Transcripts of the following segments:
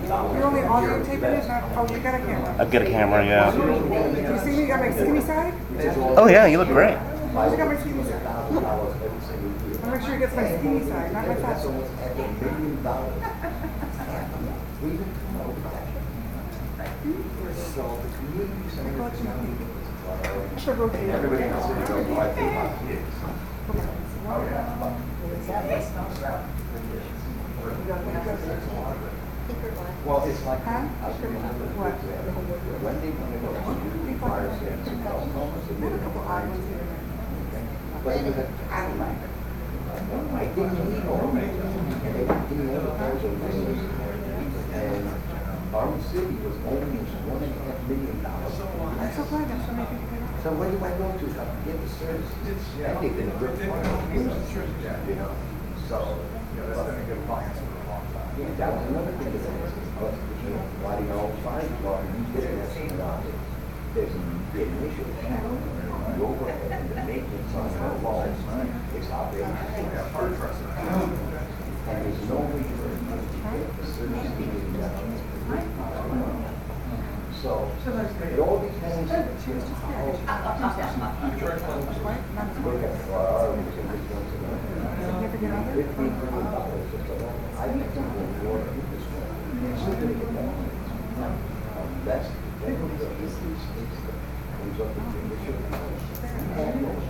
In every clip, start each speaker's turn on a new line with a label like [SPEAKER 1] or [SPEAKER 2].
[SPEAKER 1] You're only audio taping it, not, oh, you got a camera.
[SPEAKER 2] I've got a camera, yeah.
[SPEAKER 1] Do you see me? You got my skinny side?
[SPEAKER 2] Oh yeah, you look great.
[SPEAKER 1] I got my skinny side. I'll make sure he gets my skinny side, not my fat side. I should rotate everything.
[SPEAKER 3] Well, it's like,
[SPEAKER 1] Huh? What?
[SPEAKER 3] when they want to go to fire stands and
[SPEAKER 1] There's a couple odd ones here.
[SPEAKER 3] but it was a Cadillac. I didn't need all of it. And they didn't know the cars are nice. And our city was almost $1.5 million.
[SPEAKER 1] I'm so glad that so many people came out.
[SPEAKER 3] So where do I go to to get the service? And they've been a good one, you know, so. Yeah, that was another thing that was, you know, why do you all find, well, you get it, there's an issue. The overhead and the maintenance on the walls is outrageous. And there's no way for it to get the service being done. So, it all depends on how. Look at
[SPEAKER 1] Significant other?
[SPEAKER 3] $15 million just alone. I think it's going to work with this one. It's still going to get that. That's the comes up with the issue.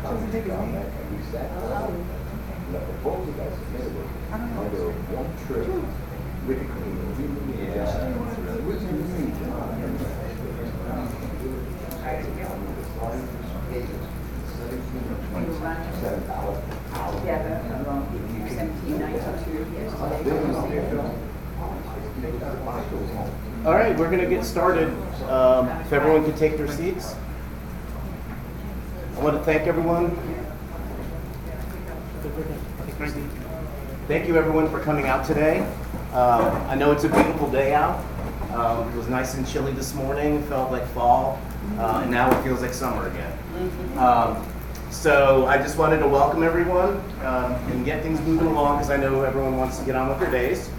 [SPEAKER 1] Doesn't take it away.
[SPEAKER 3] And we sat down. And the proposal that submitted was under one trip with the
[SPEAKER 2] All right, we're going to get started. If everyone could take their seats. I want to thank everyone. Thank you everyone for coming out today. I know it's a beautiful day out. It was nice and chilly this morning. It felt like fall, and now it feels like summer again. So I just wanted to welcome everyone and get things moving along because I know everyone wants to get on with their days.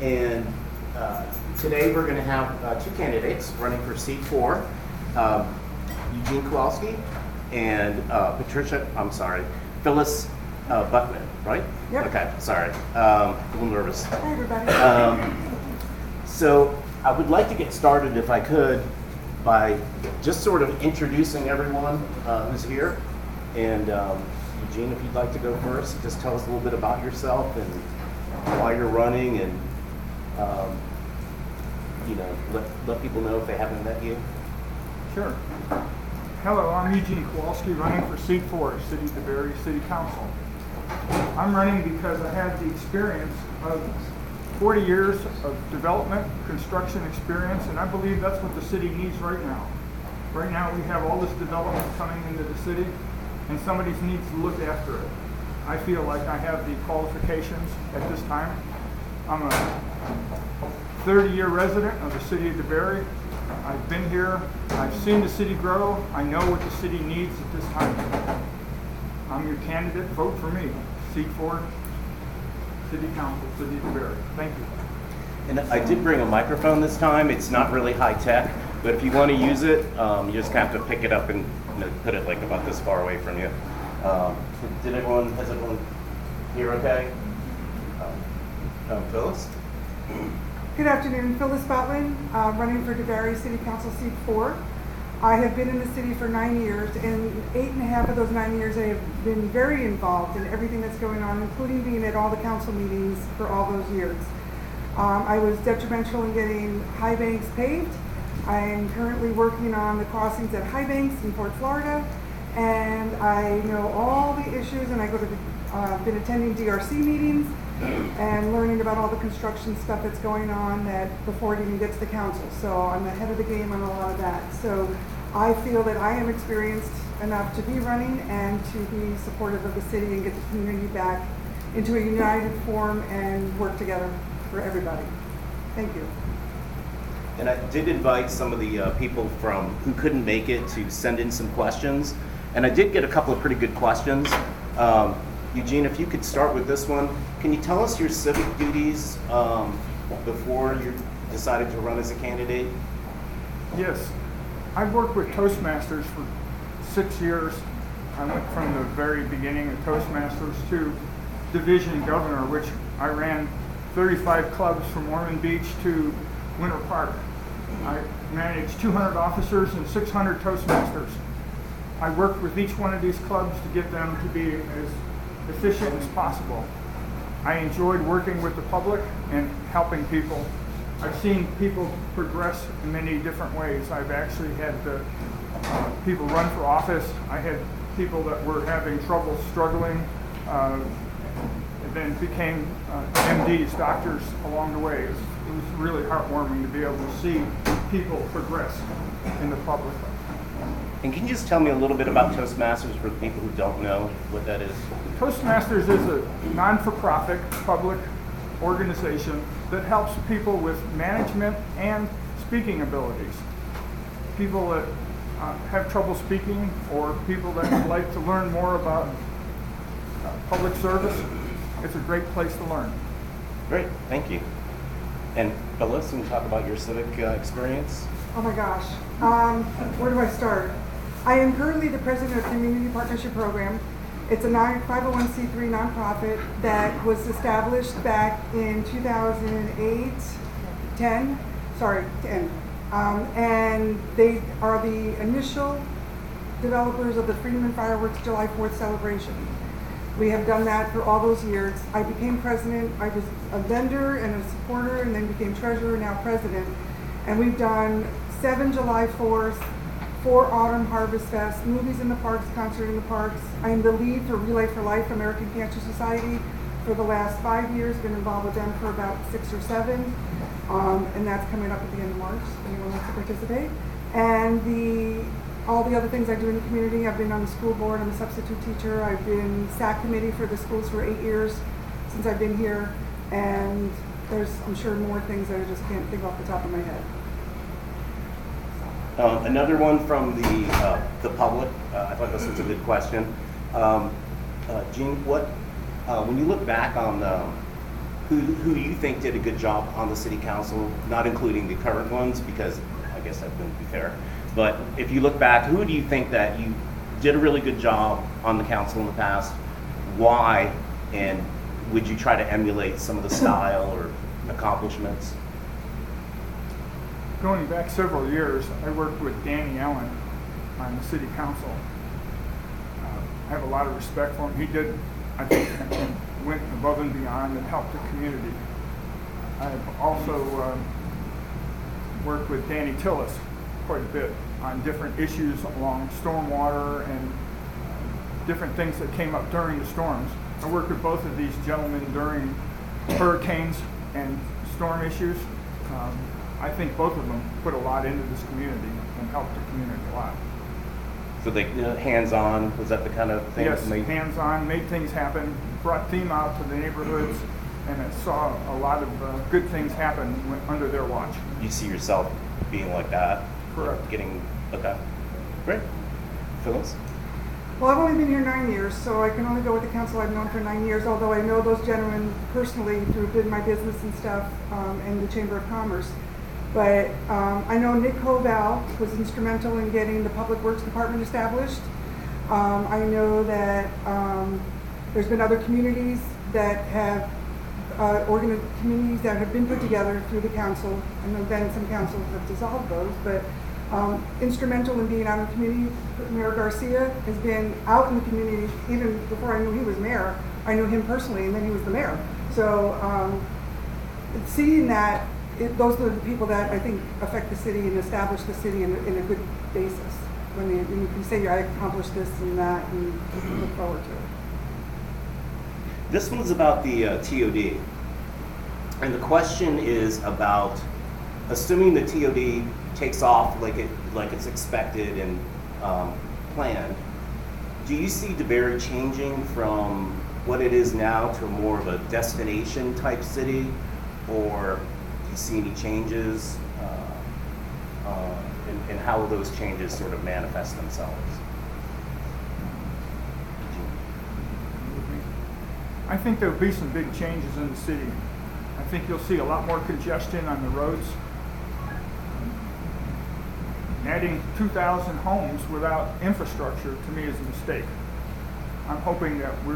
[SPEAKER 2] And today we're going to have two candidates running for seat 4, Eugene Kowalski and Phyllis Butlien, right?
[SPEAKER 1] Yep.
[SPEAKER 2] Okay, sorry. A little nervous.
[SPEAKER 1] Hi, everybody.
[SPEAKER 2] So I would like to get started, if I could, by just sort of introducing everyone who's here. And Eugene, if you'd like to go first, just tell us a little bit about yourself and why you're running, and let people know if they haven't met you.
[SPEAKER 4] Sure. Hello, I'm Eugene Kowalski, running for seat 4, DeBary City Council. I'm running because I have the experience of 40 years of development, construction experience, and I believe that's what the city needs right now. Right now we have all this development coming into the city, and somebody needs to look after it. I feel like I have the qualifications at this time. I'm a 30-year resident of the city of DeBary. I've been here, I've seen the city grow, I know what the city needs at this time. I'm your candidate, vote for me. Seat 4, City Council, City of DeBary. Thank you.
[SPEAKER 2] And I did bring a microphone this time. It's not really high tech, but if you want to use it, you just have to pick it up and put it like about this far away from you. Has everyone here okay? Phyllis?
[SPEAKER 1] Good afternoon, Phyllis Butlien, running for DeBary City Council seat 4. I have been in the city for 9 years, and 8.5 of those 9 years I have been very involved in everything that's going on, including being at all the council meetings for all those years. I was detrimental in getting High Banks paved. I am currently working on the crossings at High Banks in Port Florida, and I know all the issues, and I I've been attending DRC meetings and learning about all the construction stuff that's going on before it even gets to council. So I'm ahead of the game on a lot of that. So I feel that I am experienced enough to be running and to be supportive of the city and get the community back into a united form and work together for everybody. Thank you.
[SPEAKER 2] And I did invite some of the people who couldn't make it to send in some questions. And I did get a couple of pretty good questions. Eugene, if you could start with this one, can you tell us your civic duties before you decided to run as a candidate?
[SPEAKER 4] Yes, I've worked with Toastmasters for 6 years. I went from the very beginning of Toastmasters to division governor, which I ran 35 clubs from Ormond Beach to Winter Park. I managed 200 officers and 600 Toastmasters. I worked with each one of these clubs to get them to be as efficient as possible. I enjoyed working with the public and helping people. I've seen people progress in many different ways. I've actually had people run for office. I had people that were having trouble struggling, and then became MDs, doctors along the way. It was really heartwarming to be able to see people progress in the public.
[SPEAKER 2] And can you just tell me a little bit about Toastmasters for the people who don't know what that is?
[SPEAKER 4] Toastmasters is a non-for-profit public organization that helps people with management and speaking abilities. People that have trouble speaking, or people that would like to learn more about public service, it's a great place to learn.
[SPEAKER 2] Great, thank you. And Phyllis, can you talk about your civic experience?
[SPEAKER 1] Oh my gosh, where do I start? I am currently the president of the Community Partnership Program. It's a 501c3 nonprofit that was established back in 2008, 10. And they are the initial developers of the Freedom and Fireworks July 4th celebration. We have done that for all those years. I became president. I was a vendor and a supporter, and then became treasurer, now president. And we've done 7 July 4th, 4 Autumn Harvest Fest, movies in the parks, concert in the parks. I am the lead for Relay for Life, American Cancer Society, for the last 5 years. Been involved with them for about 6 or 7. And that's coming up at the end of March, if anyone wants to participate. And all the other things I do in the community. I've been on the school board. I'm a substitute teacher. I've been SAC committee for the schools for 8 years since I've been here. And there's, I'm sure, more things that I just can't think off the top of my head.
[SPEAKER 2] Another one from the public. I thought this was a good question. Gene, when you look back on who you think did a good job on the city council, not including the current ones, because I guess that wouldn't be fair, but if you look back, who do you think that you did a really good job on the council in the past? Why? And would you try to emulate some of the style or accomplishments?
[SPEAKER 4] Going back several years, I worked with Danny Allen on the city council. I have a lot of respect for him. He did, I think, went above and beyond and helped the community. I've also worked with Danny Tillis quite a bit on different issues along stormwater and different things that came up during the storms. I worked with both of these gentlemen during hurricanes and storm issues. I think both of them put a lot into this community and helped the community a lot.
[SPEAKER 2] So they hands-on, was that the kind of thing?
[SPEAKER 4] Yes, hands-on, made things happen, brought theme out to the neighborhoods, and it saw a lot of good things happen under their watch.
[SPEAKER 2] You see yourself being like that?
[SPEAKER 4] Correct.
[SPEAKER 2] Okay. Great. Phyllis?
[SPEAKER 1] Well, I've only been here 9 years, so I can only go with the council I've known for 9 years, although I know those gentlemen personally through my business and stuff, and the Chamber of Commerce. But I know Nick Koval was instrumental in getting the Public Works Department established. I know that there's been other communities that have communities that have been put together through the council. I know then some councils have dissolved those, but instrumental in being out in the community. Mayor Garcia has been out in the community even before I knew he was mayor. I knew him personally, and then he was the mayor. So seeing that, those are the people that I think affect the city and establish the city in a good basis. When you can say, I accomplished this and that, and look forward to it.
[SPEAKER 2] This one's about the TOD. And the question is about, assuming the TOD takes off like it's expected and planned, do you see DeBary changing from what it is now to more of a destination type city, or do you see any changes in how those changes sort of manifest themselves?
[SPEAKER 4] I think there'll be some big changes in the city. I think you'll see a lot more congestion on the roads. Adding 2,000 homes without infrastructure to me is a mistake. I'm hoping that we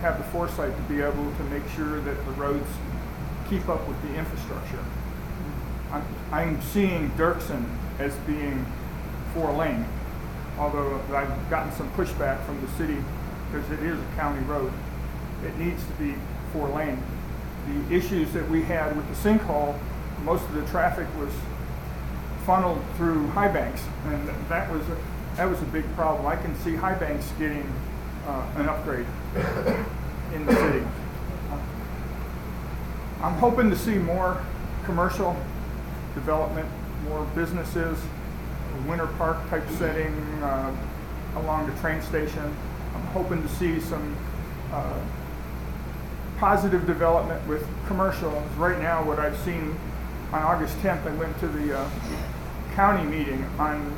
[SPEAKER 4] have the foresight to be able to make sure that the roads keep up with the infrastructure. I'm seeing Dirksen as being 4-lane, although I've gotten some pushback from the city because it is a county road. It needs to be 4-lane. The issues that we had with the sinkhole, most of the traffic was funneled through High Banks, and that was a big problem. I can see High Banks getting an upgrade in the city. I'm hoping to see more commercial development, more businesses, a winter park type setting along the train station. I'm hoping to see some positive development with commercial. Right now, what I've seen on August 10th, I went to the county meeting on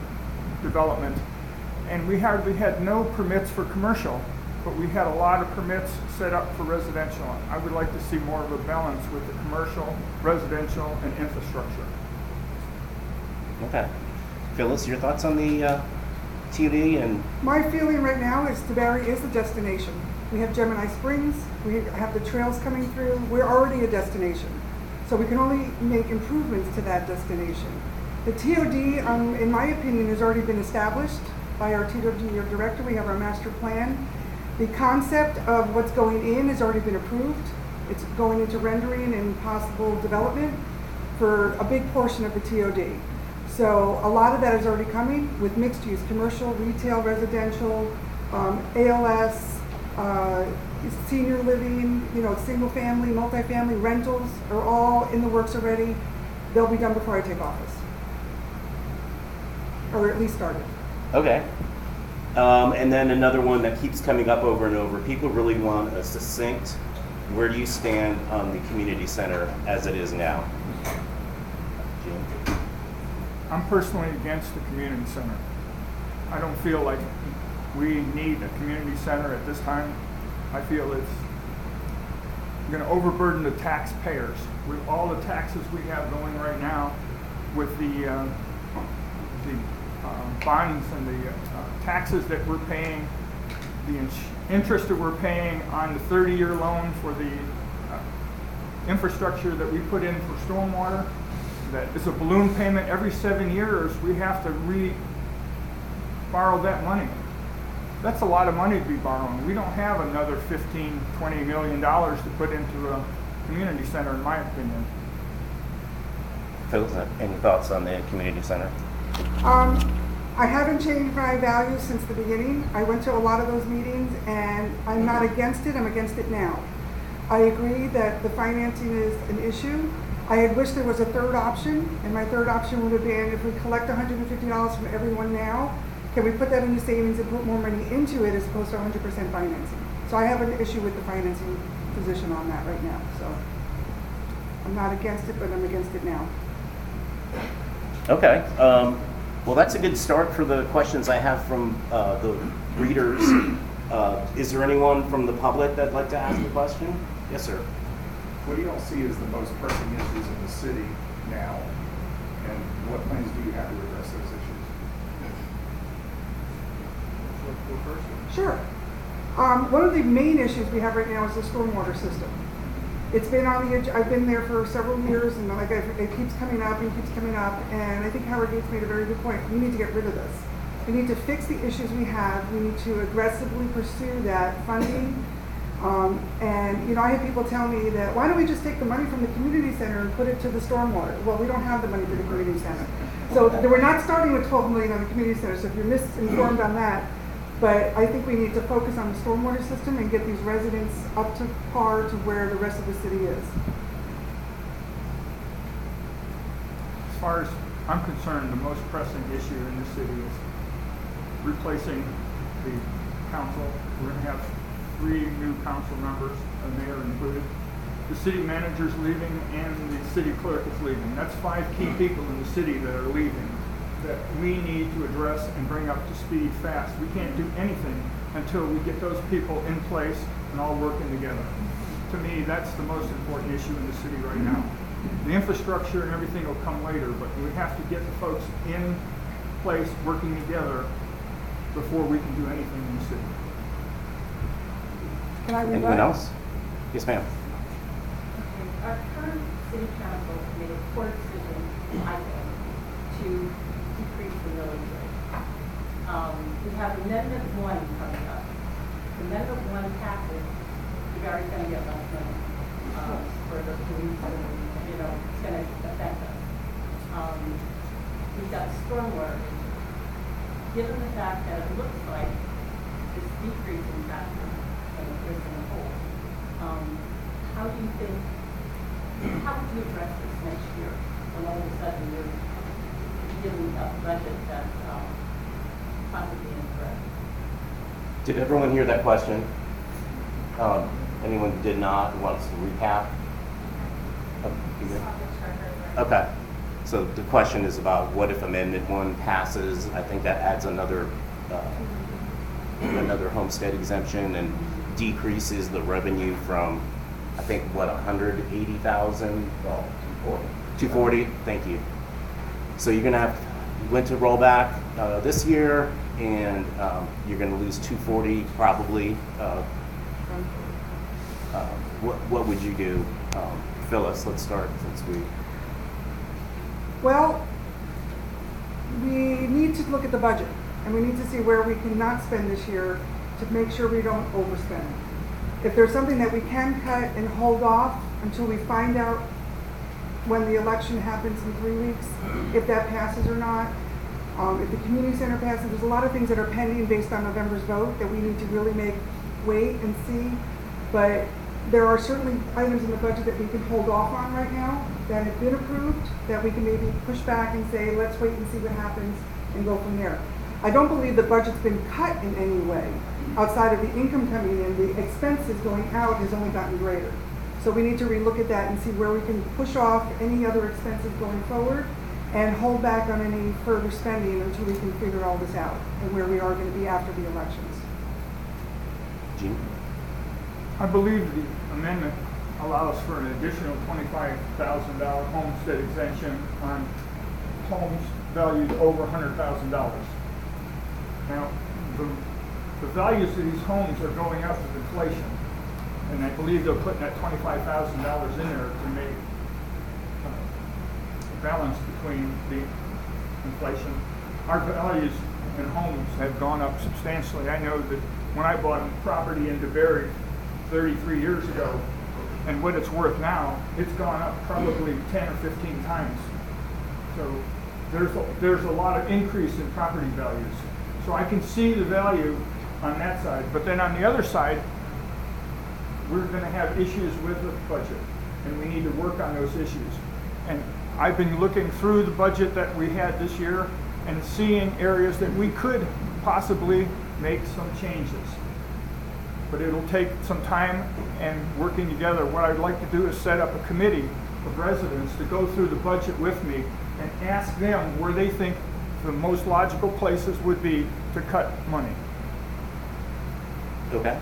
[SPEAKER 4] development, and we had no permits for commercial, but we had a lot of permits set up for residential. I would like to see more of a balance with the commercial, residential, and infrastructure.
[SPEAKER 2] Okay. Phyllis, your thoughts on the TD and
[SPEAKER 1] My feeling right now is DeBary is the destination. We have Gemini Springs, we have the trails coming through, we're already a destination. So we can only make improvements to that destination. The TOD, in my opinion, has already been established by our TOD director. We have our master plan. The concept of what's going in has already been approved. It's going into rendering and possible development for a big portion of the TOD. So a lot of that is already coming with mixed use, commercial, retail, residential, ALS, senior living, single family, multifamily, rentals are all in the works already. They'll be done before I take office. Or at least started.
[SPEAKER 2] okay. And then another one that keeps coming up over and over. People really want a succinct, where do you stand on the community center as it is now? Gene?
[SPEAKER 4] I'm personally against the community center. I don't feel like we need a community center at this time. I feel it's going to overburden the taxpayers with all the taxes we have going right now, with the bonds and the taxes that we're paying, the interest that we're paying on the 30-year loan for the infrastructure that we put in for stormwater. That is a balloon payment every 7 years. We have to borrow that money. That's a lot of money to be borrowing. We don't have another $15-20 million to put into a community center, in my opinion.
[SPEAKER 2] Phyllis, any thoughts on the community center?
[SPEAKER 1] I haven't changed my values since the beginning. I went to a lot of those meetings, and I'm not against it. I'm against it now. I agree that the financing is an issue. I had wished there was a third option, and my third option would have been if we collect $150 from everyone now, can we put that into savings and put more money into it as opposed to 100% financing? So I have an issue with the financing position on that right now. So I'm not against it, but I'm against it now.
[SPEAKER 2] Okay. Well, that's a good start for the questions I have from the readers. Is there anyone from the public that'd like to ask a question? Yes, sir.
[SPEAKER 5] What do you all see as the most pressing issues in the city now? And what plans do you have to address those issues?
[SPEAKER 1] Sure. One of the main issues we have right now is the stormwater system. It's been on the edge. I've been there for several years, and it keeps coming up and keeps coming up. And I think Howard Gates made a very good point. We need to get rid of this. We need to fix the issues we have. We need to aggressively pursue that funding. And I have people tell me that, why don't we just take the money from the community center and put it to the stormwater? Well, we don't have the money for the community center. So we're not starting with $12 million on the community center. So if you're misinformed on that, but I think we need to focus on the stormwater system and get these residents up to par to where the rest of the city is.
[SPEAKER 4] As far as I'm concerned, the most pressing issue in the city is replacing the council. We're going to have 3 new council members, a mayor included. The city manager's leaving and the city clerk is leaving. That's 5 key people in the city that are leaving that we need to address and bring up to speed fast. We can't do anything until we get those people in place and all working together. To me, that's the most important issue in the city right now. The infrastructure and everything will come later, but we have to get the folks in place working together before we can do anything in the city.
[SPEAKER 1] Can I rebut?
[SPEAKER 2] Anyone else? Yes, ma'am.
[SPEAKER 6] Okay, our current city council made a poor decision, I think, to decrease the millage rate. We have Amendment 1 coming up. If Amendment 1 passes, DeBary's going to get less money for the police, and, you know, it's going to affect us. We've got stormwater. Given the fact that it looks like it's decreasing faster than it is in the whole, how do you think, how would you address this next year when all of a sudden you're giving a budget that's possibly incorrect?
[SPEAKER 2] Did everyone hear that question? Anyone who did not wants to recap? Okay. So the question is about what if Amendment 1 passes? I think that adds another homestead exemption and decreases the revenue from, I think, what, 180,000?
[SPEAKER 3] Well,
[SPEAKER 2] 240, thank you. So you're gonna have, you went to rollback this year, and you're gonna lose 240 probably. What would you do? Phyllis, let's start since we.
[SPEAKER 1] Well, we need to look at the budget, and we need to see where we cannot spend this year to make sure we don't overspend. If there's something that we can cut and hold off until we find out when the election happens in 3 weeks, if that passes or not, if the community center passes, there's a lot of things that are pending based on November's vote that we need to really wait and see. But there are certainly items in the budget that we can hold off on right now that have been approved, that we can maybe push back and say, let's wait and see what happens and go from there. I don't believe the budget's been cut in any way. Outside of the income coming in, the expenses going out has only gotten greater. So we need to relook at that and see where we can push off any other expenses going forward and hold back on any further spending until we can figure all this out and where we are going to be after the elections.
[SPEAKER 2] Gene?
[SPEAKER 4] I believe the amendment allows for an additional $25,000 homestead exemption on homes valued over $100,000. Now, the values of these homes are going up with inflation, and I believe they're putting that $25,000 in there to make a balance between the inflation. Our values in homes have gone up substantially. I know that when I bought a property in DeBary 33 years ago, and what it's worth now, it's gone up probably 10 or 15 times. So there's a lot of increase in property values. So I can see the value on that side. But then on the other side, we're going to have issues with the budget, and we need to work on those issues. And I've been looking through the budget that we had this year and seeing areas that we could possibly make some changes. But it'll take some time and working together. What I'd like to do is set up a committee of residents to go through the budget with me and ask them where they think the most logical places would be to cut money.
[SPEAKER 2] Okay.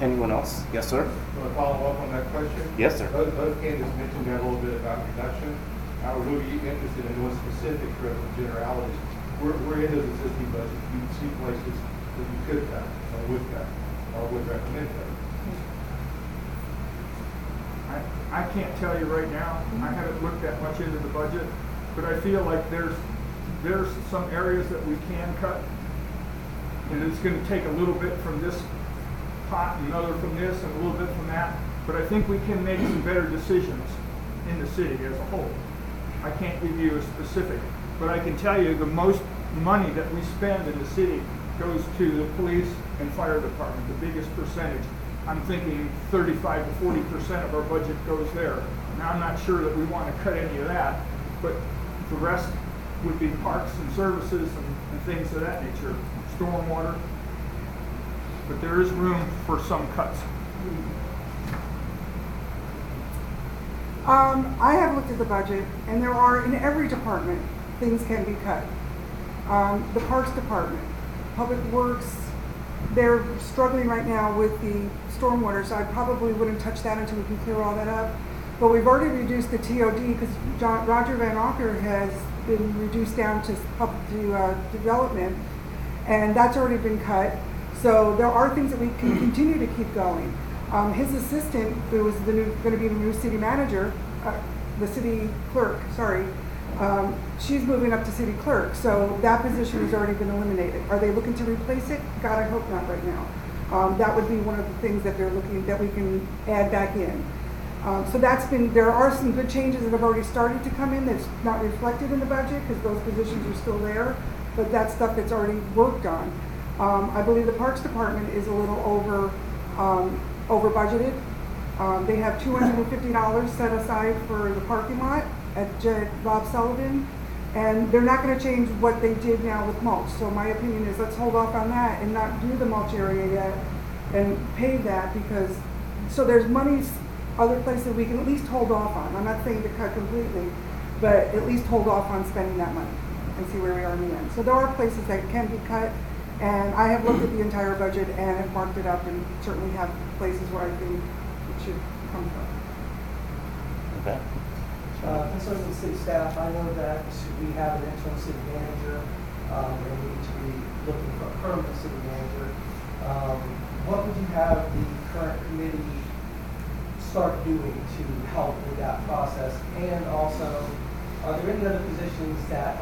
[SPEAKER 2] Anyone else? Yes, sir?
[SPEAKER 7] Want to follow up on that question?
[SPEAKER 2] Yes, sir.
[SPEAKER 7] Both candidates mentioned that a little bit about reduction. I would really be interested in doing specifics rather than generalities. We're in those existing budgets. You can see places that you could cut or would cut or would recommend cut.
[SPEAKER 4] I can't tell you right now. I haven't looked that much into the budget, but I feel like there's some areas that we can cut, and it's going to take a little bit from this pot, another from this, and a little bit from that. But I think we can make some better decisions in the city as a whole. I can't give you a specific, but I can tell you the most money that we spend in the city goes to the police and fire department, the biggest percentage. I'm thinking 35 to 40% of our budget goes there. Now, I'm not sure that we want to cut any of that, but the rest would be parks and services and things of that nature, stormwater. But there is room for some cuts.
[SPEAKER 1] I have looked at the budget, and there are, in every department, things can be cut. The Parks Department, Public Works, they're struggling right now with the stormwater, so I probably wouldn't touch that until we can clear all that up. But we've already reduced the TOD because Roger Van Auker has been reduced down to development, and that's already been cut. So there are things that we can continue to keep going. His assistant, who was going to be the new city manager, the city clerk, sorry, she's moving up to city clerk. So that position has already been eliminated. Are they looking to replace it? God, I hope not right now. That would be one of the things that they're looking, that we can add back in. So that's been, there are some good changes that have already started to come in that's not reflected in the budget because those positions are still there, but that's stuff that's already worked on. I believe the Parks Department is a little over budgeted. They have $250 set aside for the parking lot at Bob Sullivan, and they're not going to change what they did now with mulch. So my opinion is let's hold off on that and not do the mulch area yet and pay that, because so there's money other places we can at least hold off on. I'm not saying to cut completely, but at least hold off on spending that money and see where we are in the end. So there are places that can be cut, and I have looked at the entire budget and have marked it up, and certainly have places where I think it should come from.
[SPEAKER 2] Okay.
[SPEAKER 8] Concerning the city staff, I know that we have an interim city manager, and we need to be looking for a permanent city manager. What would you have the current committee start doing to help with that process? And also, are there any other positions that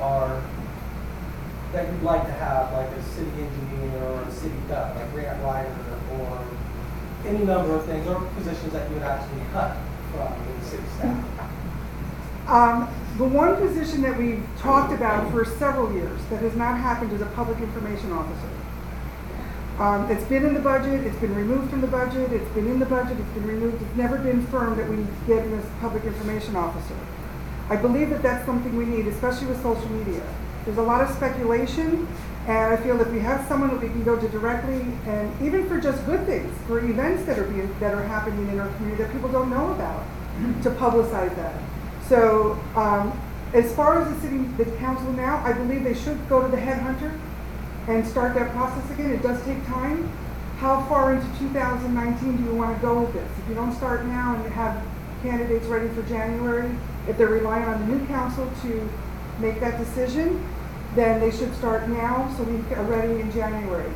[SPEAKER 8] you'd like to have, like a city engineer or a city a grant writer, or any number of things, or positions that you would actually cut from the city staff?
[SPEAKER 1] The one position that we've talked about for several years that has not happened is a public information officer. It's been in the budget, it's been removed from the budget, it's been in the budget, it's been removed. It's never been firm that we get a public information officer. I believe that that's something we need, especially with social media. There's a lot of speculation, and I feel if we have someone that we can go to directly, and even for just good things, for events that are happening in our community that people don't know about, to publicize that. So as far as the council now, I believe they should go to the headhunter and start that process again. It does take time. How far into 2019 do you want to go with this? If you don't start now and have candidates ready for January, if they're relying on the new council to make that decision, then they should start now so we are ready in January.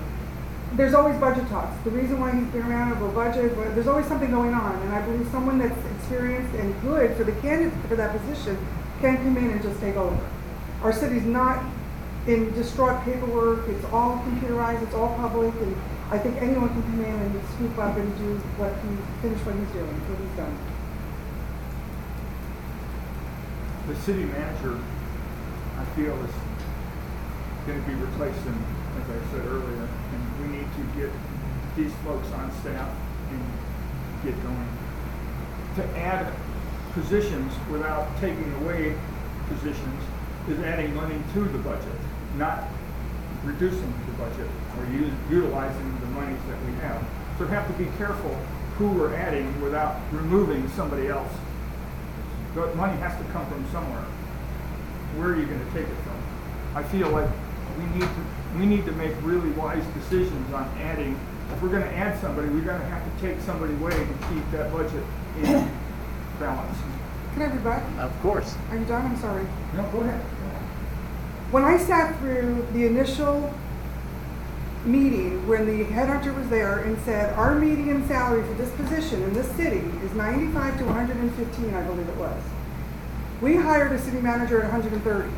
[SPEAKER 1] There's always budget talks. The reason why he's been around over budget, but there's always something going on, and I believe someone that's experienced and good for the candidate for that position can come in and just take over. Our city's not in distraught paperwork. It's all computerized. It's all public, and I think anyone can come in and scoop up and do finish what he's doing, what he's done.
[SPEAKER 4] The city manager, I feel, is going to be replacing, as I said earlier, and we need to get these folks on staff and get going. To add positions without taking away positions is adding money to the budget, not reducing the budget or utilizing the monies that we have. So we have to be careful who we're adding without removing somebody else. The money has to come from somewhere. Where are you going to take it from? I feel like we need to make really wise decisions on adding. If we're going to add somebody, we're going to have to take somebody away to keep that budget in balance.
[SPEAKER 1] Can I be back?
[SPEAKER 2] Of course.
[SPEAKER 1] Are you done? I'm sorry.
[SPEAKER 4] No, go ahead.
[SPEAKER 1] When I sat through the initial meeting when the headhunter was there and said our median salary for this position in this city is 95 to 115, I believe it was. We hired a city manager at 130.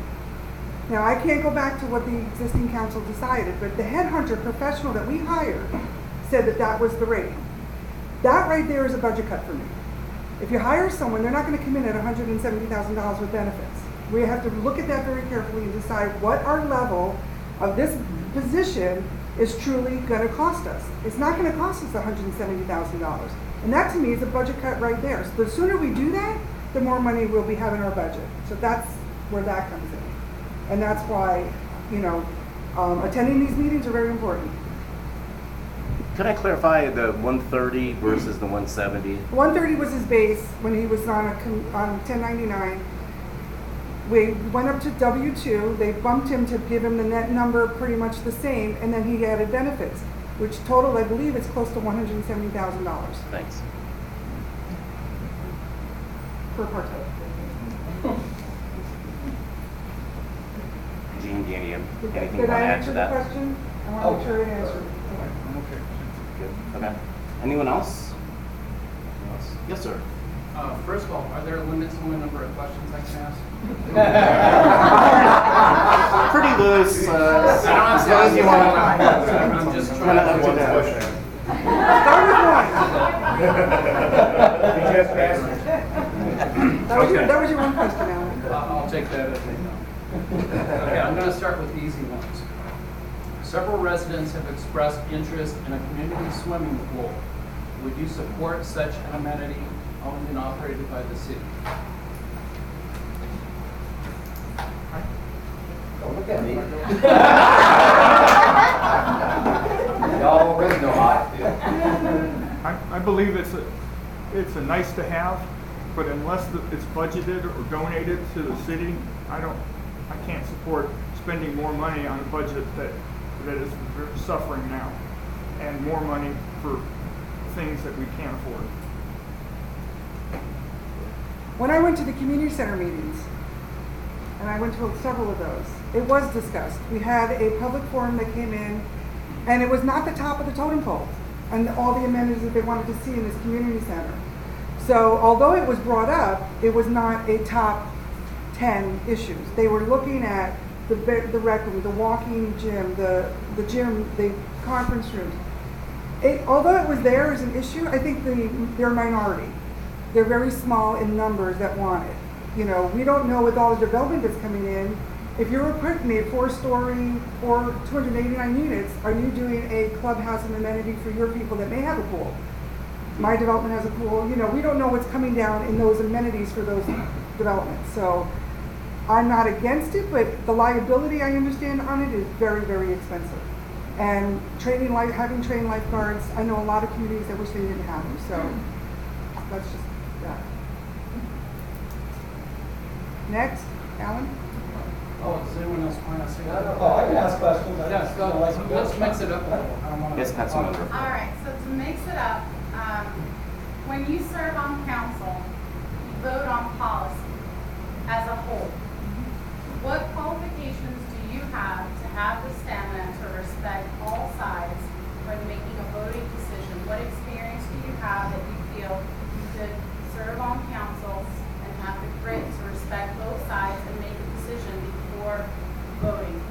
[SPEAKER 1] Now I can't go back to what the existing council decided, but the headhunter professional that we hired said that that was the rate. That right there is a budget cut for me. If you hire someone, they're not going to come in at $170,000 with benefits. We have to look at that very carefully and decide what our level of this position is truly going to cost us. It's not going to cost us $170,000. And that to me is a budget cut right there. So the sooner we do that, the more money we'll be having in our budget. So that's where that comes in. And that's why, attending these meetings are very important.
[SPEAKER 2] Could I clarify the 130 versus the 170?
[SPEAKER 1] 130 was his base when he was on 1099. We went up to W-2. They bumped him to give him the net number pretty much the same, and then he added benefits. which totaled, I believe, it's close to $170,000
[SPEAKER 2] Thanks.
[SPEAKER 1] per part-time.
[SPEAKER 2] Gene, do you have anything you
[SPEAKER 1] Did
[SPEAKER 2] want to
[SPEAKER 1] I
[SPEAKER 2] add
[SPEAKER 1] answer
[SPEAKER 2] to
[SPEAKER 1] the
[SPEAKER 2] that?
[SPEAKER 1] question? I want to make sure I answered.
[SPEAKER 4] I'm okay.
[SPEAKER 2] Good. Okay. Anyone else? Yes, sir.
[SPEAKER 9] First of all, are there limits on the number of questions I can ask?
[SPEAKER 2] Pretty loose.
[SPEAKER 9] I don't have
[SPEAKER 2] As
[SPEAKER 9] to
[SPEAKER 2] long as
[SPEAKER 9] ask
[SPEAKER 2] you
[SPEAKER 9] you
[SPEAKER 2] want
[SPEAKER 9] one. I'm just
[SPEAKER 2] to.
[SPEAKER 9] trying to.
[SPEAKER 5] One question.
[SPEAKER 1] Start with one.
[SPEAKER 5] You just asked me.
[SPEAKER 1] That was your one question, Alan.
[SPEAKER 9] I'll take that as a no. Okay, I'm going to start with the easy ones. Several residents have expressed interest in a community swimming pool. Would you support such an amenity owned and operated by the city?
[SPEAKER 3] Don't look at me. Y'all already know how I feel.
[SPEAKER 4] I believe it's a nice to have, but unless it's budgeted or donated to the city, I can't support spending more money on a budget that is suffering now, and more money for things that we can't afford.
[SPEAKER 1] When I went to the community center meetings, and I went to several of those, it was discussed. We had a public forum that came in, and it was not the top of the totem pole and all the amenities that they wanted to see in this community center. So although it was brought up, it was not a top 10 issues. They were looking at the rec room, the walking gym, the gym, the conference rooms. Although it was there as an issue, I think they're a minority. They're very small in numbers that want it. You know, we don't know with all the development that's coming in, if you're putting a 4-story or 289 units, are you doing a clubhouse and amenity for your people that may have a pool? My development has a pool. You know, we don't know what's coming down in those amenities for those developments. So I'm not against it, but the liability I understand on it is very, very expensive. And having trained lifeguards, I know a lot of communities that wish they didn't have them. So that's just that. Next, Alan.
[SPEAKER 9] Oh, does anyone else want to say that?
[SPEAKER 8] Oh, I can ask questions.
[SPEAKER 9] Yes, let's mix it up a little. I don't want to.
[SPEAKER 2] Yes, Councilmember.
[SPEAKER 10] All right, so to mix it up, when you serve on council, you vote on policy as a whole. What qualifications do you have to have the stamina to respect all sides when making a voting decision? What experience do you have that you feel you could serve on councils and have the grit to respect both sides and make a decision before voting?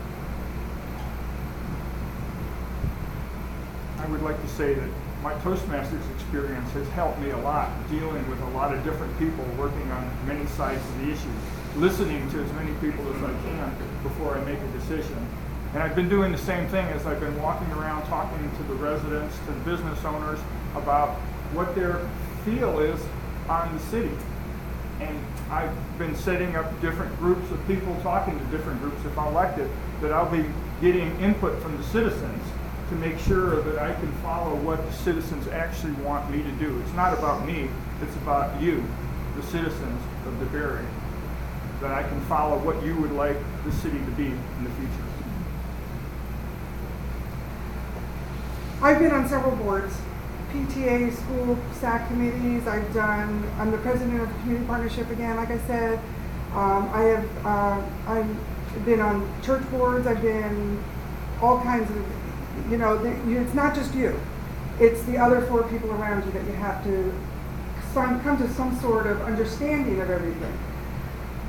[SPEAKER 4] I would like to say that my Toastmasters experience has helped me a lot dealing with a lot of different people working on many sides of the issue, listening to as many people as I can before I make a decision. And I've been doing the same thing as I've been walking around talking to the residents, to the business owners about what their feel is on the city. And I've been setting up different groups of people talking to different groups if I'm elected, that I'll be getting input from the citizens to make sure that I can follow what the citizens actually want me to do. It's not about me, it's about you, the citizens of DeBary, that I can follow what you would like the city to be in the future.
[SPEAKER 1] I've been on several boards, PTA, school, SAC committees. I'm the president of the community partnership again, like I said. I've been on church boards. I've been all kinds of, it's not just you. It's the other 4 people around you that you have to come to some sort of understanding of everything.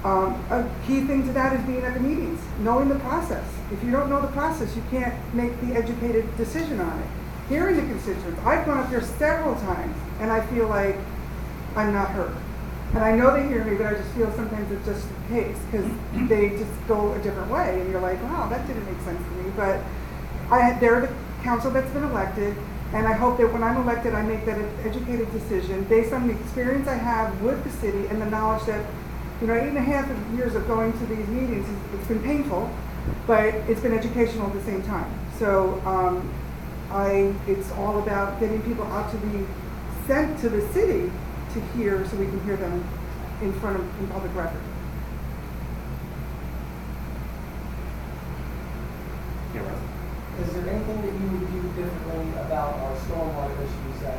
[SPEAKER 1] A key thing to that is being at the meetings, knowing the process. If you don't know the process, you can't make the educated decision on it. Hearing the constituents. I've gone up here several times, and I feel like I'm not heard. And I know they hear me, but I just feel sometimes it's just the case, because they just go a different way, and you're like, wow, that didn't make sense to me. But they're the council that's been elected, and I hope that when I'm elected, I make that educated decision based on the experience I have with the city and the knowledge that 8.5 years of going to these meetings, it's been painful, but it's been educational at the same time. So it's all about getting people out to be sent to the city to hear, so we can hear them in public record.
[SPEAKER 2] Yeah, right.
[SPEAKER 8] Is there anything that you would do differently about our stormwater issues that